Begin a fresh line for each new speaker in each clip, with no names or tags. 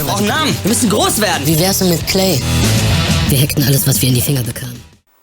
brauchen Namen. Wir müssen groß werden.
Wie wär's denn mit Clay? Wir hackten alles, was wir in die Finger bekamen.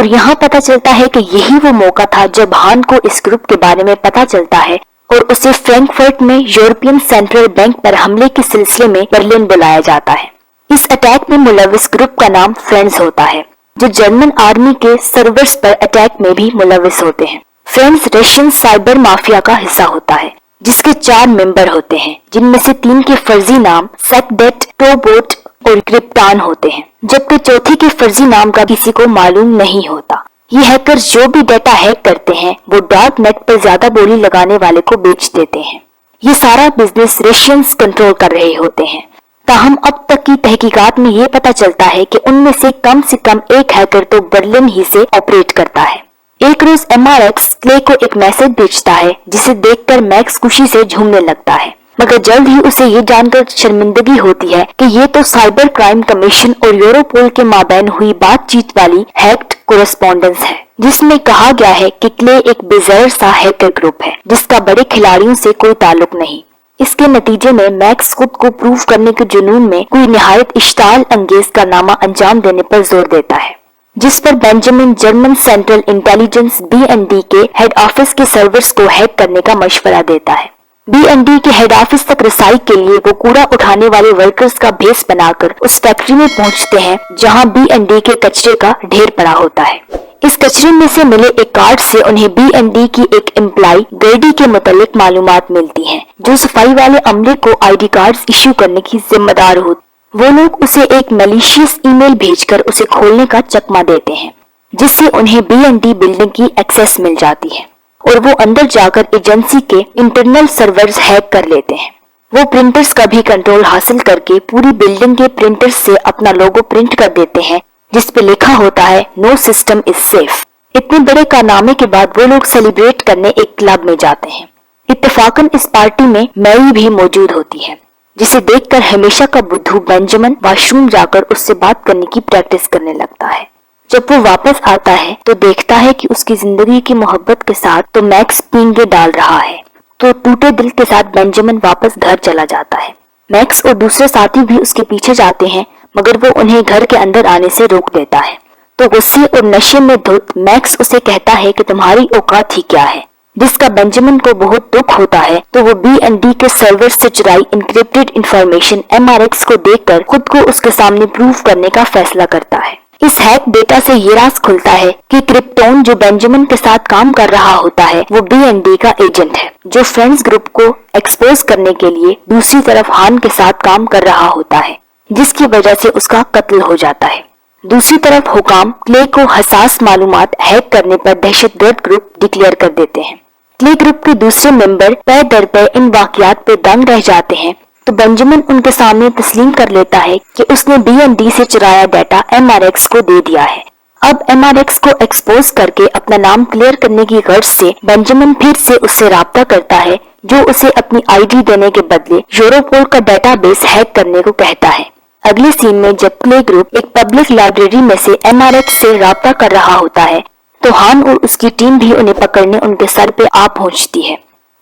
اور یہاں پتا چلتا ہے کہ یہی وہ موقع تھا جب ہان کو اس گروپ کے بارے میں پتا چلتا ہے اور اسے فرینکفرٹ میں یورپین سینٹرل بینک پر حملے کے سلسلے میں برلن بلایا جاتا ہے۔ اس اٹیک میں ملوث گروپ کا نام فرینڈز ہوتا ہے، جو جرمن آرمی کے سرورز پر اٹیک میں بھی ملوث ہوتے ہیں۔ فرینڈز رشین سائبر مافیا کا حصہ ہوتا ہے، جس کے 4 ممبر ہوتے ہیں، جن میں سے 3 کے فرضی نام سیکڈیٹ، ٹوبوٹ اور کرپٹان ہوتے ہیں، جبکہ چوتھے کے فرضی نام کا کسی کو معلوم نہیں ہوتا۔ یہ ہیکرز جو بھی ڈیٹا ہیک کرتے ہیں وہ ڈارک نیٹ پر زیادہ بولی لگانے والے کو بیچ دیتے ہیں۔ یہ سارا بزنس رشینز کنٹرول کر رہے ہوتے ہیں۔ تاہم اب تک کی تحقیقات میں یہ پتا چلتا ہے کہ ان میں سے کم ایک ہیکر تو برلن ہی سے آپریٹ کرتا ہے۔ ایک روز MRX کلے کو ایک میسج بھیجتا ہے، جسے دیکھ کر میکس خوشی سے جھومنے لگتا ہے، مگر جلد ہی اسے یہ جان کر شرمندگی ہوتی ہے کہ یہ تو سائبر کرائم کمیشن اور یوروپول کے مابین ہوئی بات چیت والی ہیکڈ کورسپونڈنس ہے، جس میں کہا گیا ہے کہ کلے ایک بےزر سا ہیکر گروپ ہے جس کا بڑے کھلاڑیوں سے کوئی تعلق نہیں۔ اس کے نتیجے میں میکس خود کو پروف کرنے کے جنون میں کوئی نہایت اشتعال انگیز کارنامہ انجام دینے پر زور دیتا ہے، جس پر بینجامن جرمن سینٹرل انٹیلیجنس BND کے ہیڈ آفس کے سرورز کو ہیک کرنے کا مشورہ دیتا ہے۔ BND کے ہیڈ آفس تک رسائی کے لیے وہ کوڑا اٹھانے والے ورکرز کا بھیس بنا کر اس فیکٹری میں پہنچتے ہیں جہاں BND کے کچرے کا ڈھیر پڑا ہوتا ہے۔ اس کچرے میں سے ملے ایک کارڈ سے انہیں BND کی ایک امپلائی گرڈی کے متعلق معلومات ملتی ہیں، جو صفائی والے عملے کو ID کارڈز ایشو کرنے کی ذمہ دار ہوتی۔ وہ لوگ اسے ایک میلیشیس ای میل بھیج کر اسے کھولنے کا چکمہ دیتے ہیں، جس سے انہیں BND بلڈنگ کی ایکسس مل جاتی ہے اور وہ اندر جا کر ایجنسی کے انٹرنل سرورز ہیک کر لیتے ہیں۔ وہ پرنٹرز کا بھی کنٹرول حاصل کر کے پوری بلڈنگ کے پرنٹرز سے اپنا لوگو پرنٹ کر دیتے ہیں، جس پہ لکھا ہوتا ہے "نو سسٹم از سیف"۔ اتنے بڑے کارنامے کے بعد وہ لوگ سیلیبریٹ کرنے ایک کلب میں جاتے ہیں۔ اتفاقاً اس پارٹی میں میری بھی موجود ہوتی ہے، جسے دیکھ کر ہمیشہ کا بدھو بینجامن واش روم جا کر اس سے بات کرنے کی پریکٹس کرنے لگتا ہے۔ جب وہ واپس آتا ہے تو دیکھتا ہے کہ اس کی زندگی کی محبت کے ساتھ تو میکس پینگے ڈال رہا ہے، تو ٹوٹے دل کے ساتھ بینجامن واپس گھر چلا جاتا ہے۔ میکس اور دوسرے ساتھی بھی اس کے پیچھے جاتے ہیں، مگر وہ انہیں گھر کے اندر آنے سے روک دیتا ہے۔ تو غصے اور نشے میں دھت میکس اسے کہتا ہے کہ تمہاری اوقات ہی کیا ہے، جس کا بینجامن کو بہت دکھ ہوتا ہے۔ تو وہ BND کے سرور سے چرائی انکرپٹڈ انفارمیشن MRX کو دیکھ کر خود کو اس کے سامنے پروف کرنے کا فیصلہ کرتا ہے۔ اس ہیک ڈیٹا سے یہ راز کھلتا ہے کہ کرپٹون جو بینجامن کے ساتھ کام کر رہا ہوتا ہے وہ BND کا ایجنٹ ہے، جو فرینڈز گروپ کو ایکسپوز کرنے کے لیے دوسری طرف ہان کے ساتھ کام کر رہا ہوتا ہے، جس کی وجہ سے اس کا قتل ہو جاتا ہے۔ دوسری طرف حکام کلے کو حساس معلومات ہیک کرنے پر دہشت گرد گروپ ڈکلیئر کر دیتے ہیں۔ کلے گروپ کے دوسرے ممبر پے در پے ان واقعات پہ دنگ رہ جاتے ہیں، تو بینجامن ان کے سامنے تسلیم کر لیتا ہے کہ اس نے BND سے چرایا ڈیٹا MRX کو دے دیا ہے۔ اب MRX کو ایکسپوز کر کے اپنا نام کلیئر کرنے کی غرض سے بینجامن پھر سے اس سے رابطہ کرتا ہے، جو اسے اپنی ID دینے کے بدلے یوروپول کا ڈیٹا بیس ہیک کرنے کو کہتا ہے۔ اگلے سین میں جب کلے گروپ ایک پبلک لائبریری میں سے MRX سے رابطہ کر رہا ہوتا ہے، تو ہان اور اس کی ٹیم بھی انہیں پکڑنے ان کے سر پہ آ پہنچتی ہے،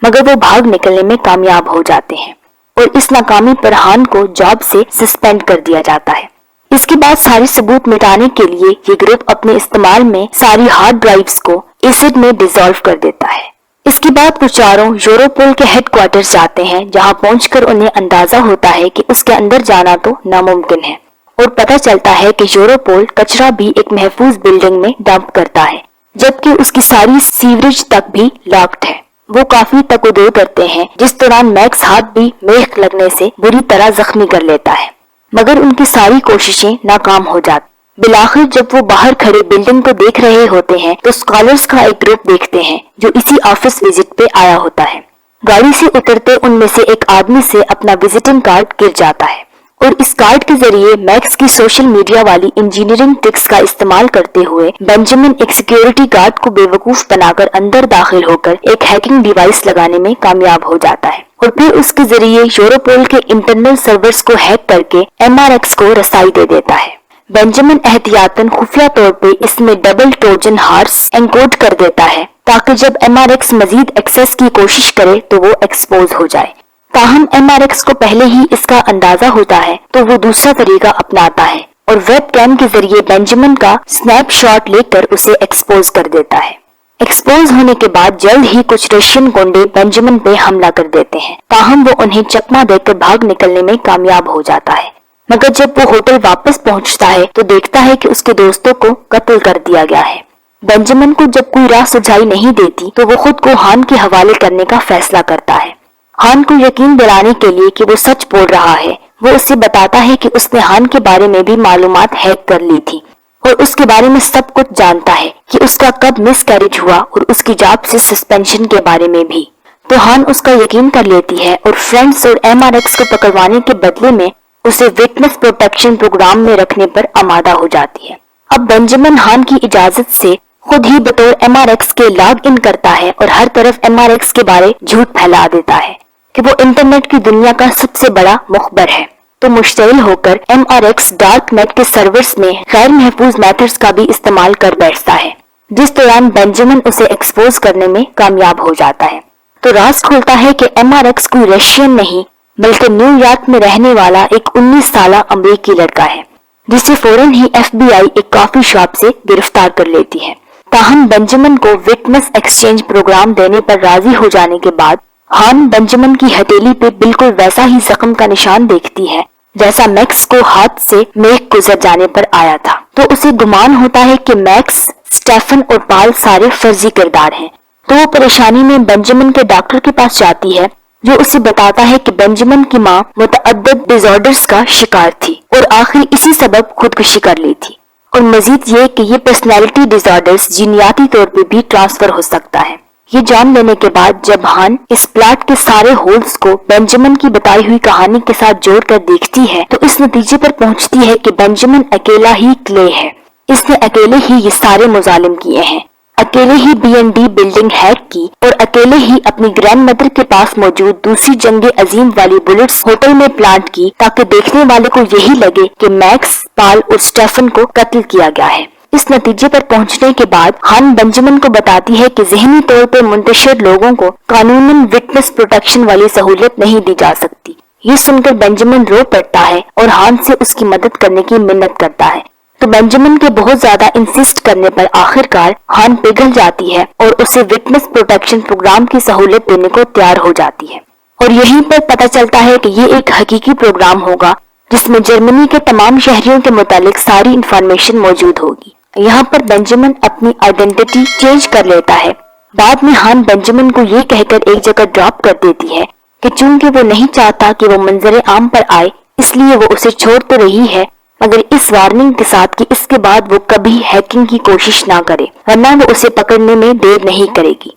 مگر وہ بھاگ نکلنے میں کامیاب ہو جاتے ہیں اور اس ناکامی پر ہان کو جاب سے سسپینڈ کر دیا جاتا ہے۔ اس کے بعد سارے ثبوت مٹانے کے لیے یہ گروپ اپنے استعمال میں ساری ہارڈ ڈرائیوز کو ایسڈ میں ڈیزالو کر دیتا ہے۔ اس کے بعد وہ چاروں یوروپول کے ہیڈ کوارٹرز جاتے ہیں، جہاں پہنچ کر انہیں اندازہ ہوتا ہے کہ اس کے اندر جانا تو ناممکن ہے، اور پتہ چلتا ہے کہ یوروپول کچرا بھی ایک محفوظ بلڈنگ میں ڈمپ کرتا ہے، جبکہ اس کی ساری سیوریج تک بھی لاکڈ ہے۔ وہ کافی تک و دو کرتے ہیں، جس دوران میکس ہاتھ بھی میخ لگنے سے بری طرح زخمی کر لیتا ہے، مگر ان کی ساری کوششیں ناکام ہو جاتی۔ بالآخر جب وہ باہر کھڑے بلڈنگ کو دیکھ رہے ہوتے ہیں تو اسکالرز کا ایک گروپ دیکھتے ہیں جو اسی آفس وزٹ پہ آیا ہوتا ہے۔ گاڑی سے اترتے ان میں سے ایک آدمی سے اپنا وزٹنگ کارڈ گر جاتا ہے، اور اس کارڈ کے ذریعے میکس کی سوشل میڈیا والی انجینئرنگ ٹرکس کا استعمال کرتے ہوئے بینجامن ایک سیکیورٹی گارڈ کو بے وقوف بنا کر اندر داخل ہو کر ایک ہیکنگ ڈیوائس لگانے میں کامیاب ہو جاتا ہے، اور پھر اس کے ذریعے یوروپول کے انٹرنل سرورز کو ہیک کر کے MRX کو رسائی دے دیتا ہے۔ بینجامن احتیاطاً خفیہ طور پہ اس میں ڈبل ٹروجن ہارس انکوڈ کر دیتا ہے تاکہ جب MRX مزید ایکسس کی کوشش کرے تو وہ ایکسپوز ہو جائے۔ تاہم MRX کو پہلے ہی اس کا اندازہ ہوتا ہے تو وہ دوسرا طریقہ اپناتا ہے اور ویب کیم کے ذریعے بینجامن کا سنیپ شاٹ لے کر اسے ایکسپوز کر دیتا ہے۔ ایکسپوز ہونے کے بعد جلد ہی کچھ رشین گونڈے بینجامن پہ حملہ کر دیتے ہیں، تاہم وہ انہیں چکما دے کر بھاگ نکلنے میں کامیاب ہو جاتا ہے۔ مگر جب وہ ہوٹل واپس پہنچتا ہے تو دیکھتا ہے کہ اس کے دوستوں کو قتل کر دیا گیا ہے۔ بینجامن کو جب کوئی راہ سجائی نہیں دیتی تو وہ خود کو ہان کے حوالے کرنے کا فیصلہ کرتا ہے۔ ہان کو یقین دلانے کے لیے کہ وہ سچ بول رہا ہے، وہ اسے بتاتا ہے کہ اس نے ہان کے بارے میں بھی معلومات ہیک کر لی تھی اور اس کے بارے میں سب کچھ جانتا ہے کہ اس کا کب مس کیریج ہوا اور اس کی جاب سے سسپینشن کے بارے میں بھی۔ تو ہان اس کا یقین کر لیتی ہے اور فرینڈز اور MRX کو پکڑوانے کے بدلے میں اسے وٹنس پروٹیکشن پروگرام میں رکھنے پر آمادہ ہو جاتی ہے۔ اب بینجامن ہان کی اجازت سے خود ہی بطور MRX کے لاگ ان کرتا ہے اور ہر طرف MRX کے بارے جھوٹ پھیلا دیتا ہے کہ وہ انٹرنیٹ کی دنیا کا سب سے بڑا مخبر ہے۔ تو مشتعل ہو کر MRX ڈارک نیٹ کے سرورز میں غیر محفوظ میتھڈز کا بھی استعمال کر بیٹھتا ہے، جس دوران بینجامن اسے ایکسپوز کرنے میں کامیاب ہو جاتا ہے۔ تو راز کھلتا ہے کہ MRX کوئی رشین نہیں بلکہ نیو یارک میں رہنے والا ایک 19 سالہ امریکی لڑکا ہے، جسے فوراً ہی FBI ایک کافی شاپ سے گرفتار کر لیتی ہے۔ تاہم بینجامن کو وٹنس ایکسچینج پروگرام دینے پر راضی ہو جانے کے بعد ہان بینجامن کی ہتھیلی پہ بالکل ویسا ہی زخم کا نشان دیکھتی ہے جیسا میکس کو ہاتھ سے میک گزر جانے پر آیا تھا۔ تو اسے گمان ہوتا ہے کہ میکس، اسٹیفن اور پال سارے فرضی کردار ہیں۔ تو وہ پریشانی میں بینجامن کے ڈاکٹر کے پاس جاتی ہے، جو اسے بتاتا ہے کہ بینجامن کی ماں متعدد ڈس آرڈرز کا شکار تھی اور آخر اسی سبب خودکشی کر لی تھی، اور مزید یہ کہ یہ پرسنالٹی ڈس آرڈرز جینیاتی طور پہ بھی ٹرانسفر ہو سکتا ہے۔ یہ جان لینے کے بعد جب ہان اس پلاٹ کے سارے ہولز کو بینجامن کی بتائی ہوئی کہانی کے ساتھ جوڑ کر دیکھتی ہے تو اس نتیجے پر پہنچتی ہے کہ بینجامن اکیلا ہی کلے ہے۔ اس نے اکیلے ہی یہ سارے مظالم کیے ہیں، اکیلے ہی B&D بلڈنگ ہیک کی اور اکیلے ہی اپنی گرینڈ مدر کے پاس موجود دوسری جنگ عظیم والی بلٹس ہوٹل میں پلانٹ کی تاکہ دیکھنے والے کو یہی لگے کہ میکس، پال اور اسٹیفن کو قتل کیا گیا ہے۔ اس نتیجے پر پہنچنے کے بعد ہان بینجامن کو بتاتی ہے کہ ذہنی طور پر منتشر لوگوں کو قانوناً وٹنس پروٹیکشن والی سہولت نہیں دی جا سکتی۔ یہ سن کر بینجامن رو پڑتا ہے اور ہان سے اس کی مدد کرنے کی منت کرتا ہے۔ تو بینجامن کے بہت زیادہ انسسٹ کرنے پر آخرکار ہان پگھل جاتی ہے اور اسے وٹنس پروٹیکشن پروگرام کی سہولت دینے کو تیار ہو جاتی ہے، اور یہیں پر پتہ چلتا ہے کہ یہ ایک حقیقی پروگرام ہوگا جس میں جرمنی کے تمام شہریوں کے متعلق ساری انفارمیشن موجود ہوگی۔ یہاں پر بینجامن اپنی آئیڈینٹی چینج کر لیتا ہے۔ بعد میں ہان بینجامن کو یہ کہہ کر ایک جگہ ڈراپ کر دیتی ہے کہ چونکہ وہ نہیں چاہتا کہ وہ منظر عام پر آئے، اس لیے وہ اسے چھوڑ تو رہی ہے، مگر اس وارننگ کے ساتھ کہ اس کے بعد وہ کبھی ہیکنگ کی کوشش نہ کرے، ورنہ وہ اسے پکڑنے میں دیر نہیں کرے گی۔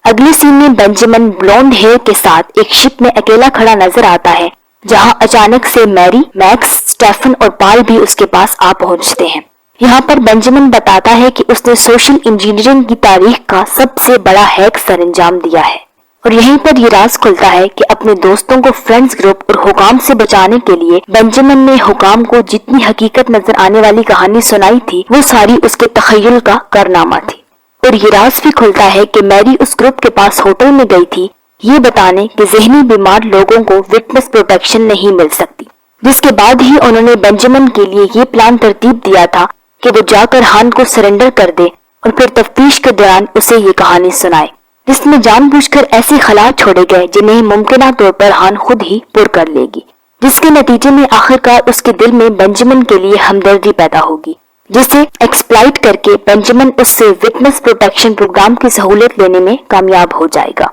اگلے سین میں بینجامن بلونڈ ہیئر کے ساتھ ایک شپ میں اکیلا کھڑا نظر آتا ہے، جہاں اچانک سے میری، میکس، اسٹیفن اور پال بھی اس کے پاس آ پہنچتے ہیں۔ یہاں پر بینجامن بتاتا ہے کہ اس نے سوشل انجینئرنگ کی تاریخ کا سب سے بڑا ہیک سر انجام دیا ہے، اور یہیں پر یہ راز کھلتا ہے کہ اپنے دوستوں کو فرینڈز گروپ اور حکام سے بچانے کے لیے بینجامن نے حکام کو جتنی حقیقت نظر آنے والی کہانی سنائی تھی وہ ساری اس کے تخیل کا کارنامہ تھی۔ اور یہ راز بھی کھلتا ہے کہ میری اس گروپ کے پاس ہوٹل میں گئی تھی یہ بتانے کہ ذہنی بیمار لوگوں کو وٹنس پروٹیکشن نہیں مل سکتی، جس کے بعد ہی انہوں نے بینجامن کے لیے یہ پلان ترتیب دیا تھا کہ وہ جا کر ہان کو سرنڈر کر دے اور پھر تفتیش کے دوران اسے یہ کہانی سنائے، جس میں جان بوجھ کر ایسے خلاات چھوڑے گئے جنہیں ممکنہ طور پر ہان خود ہی پر کر لے گی، جس کے نتیجے میں آخرکار اس کے دل میں بینجامن کے لیے ہمدردی پیدا ہوگی، جسے ایکسپلائٹ کر کے بینجامن اس سے وٹنس پروٹیکشن پروگرام کی سہولت لینے میں کامیاب ہو جائے گا۔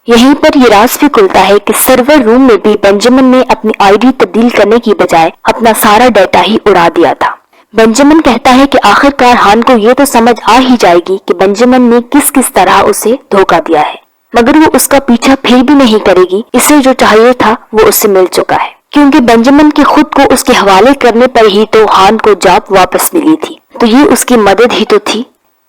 یہیں پر یہ راز بھی کھلتا ہے کہ سرور روم میں بھی بینجامن نے اپنی ID تبدیل کرنے کی بجائے اپنا سارا ڈیٹا ہی اڑا دیا تھا۔ بینجامن کہتا ہے کہ آخرکار ہان کو یہ تو سمجھ آ ہی جائے گی کہ بینجامن نے کس طرح اسے دھوکہ دیا ہے، مگر وہ اس کا پیچھا پھر بھی نہیں کرے گی، اسے جو چاہیے تھا وہ اسے مل چکا ہے، کیونکہ بینجامن کی خود کو اس کے حوالے کرنے پر ہی تو ہان کو جاب واپس ملی تھی، تو یہ اس کی مدد ہی تو تھی۔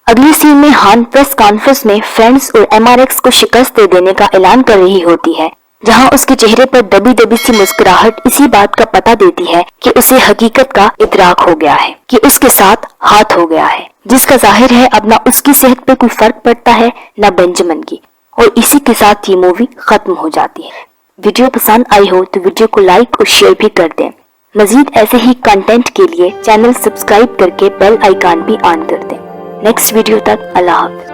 اگلی سین میں ہان پریس کانفرنس میں فرینڈز اور MRX کو شکست دے دینے کا اعلان کر رہی ہوتی ہے، جہاں اس کے چہرے پر دبی دبی سی مسکراہٹ اسی بات کا پتہ دیتی ہے کہ اسے حقیقت کا ادراک ہو گیا ہے کہ اس کے ساتھ ہاتھ ہو گیا ہے، جس کا ظاہر ہے اب نہ اس کی صحت پہ کوئی فرق پڑتا ہے نہ بینجامن کی، اور اسی کے ساتھ یہ مووی ختم ہو جاتی ہے۔ ویڈیو پسند آئی ہو تو ویڈیو کو لائک اور شیئر بھی کر دیں۔ مزید ایسے ہی کنٹینٹ کے لیے چینل سبسکرائب کر کے بیل آئیکن بھی آن کر دیں۔ نیکسٹ ویڈیو تک اللہ حافظ۔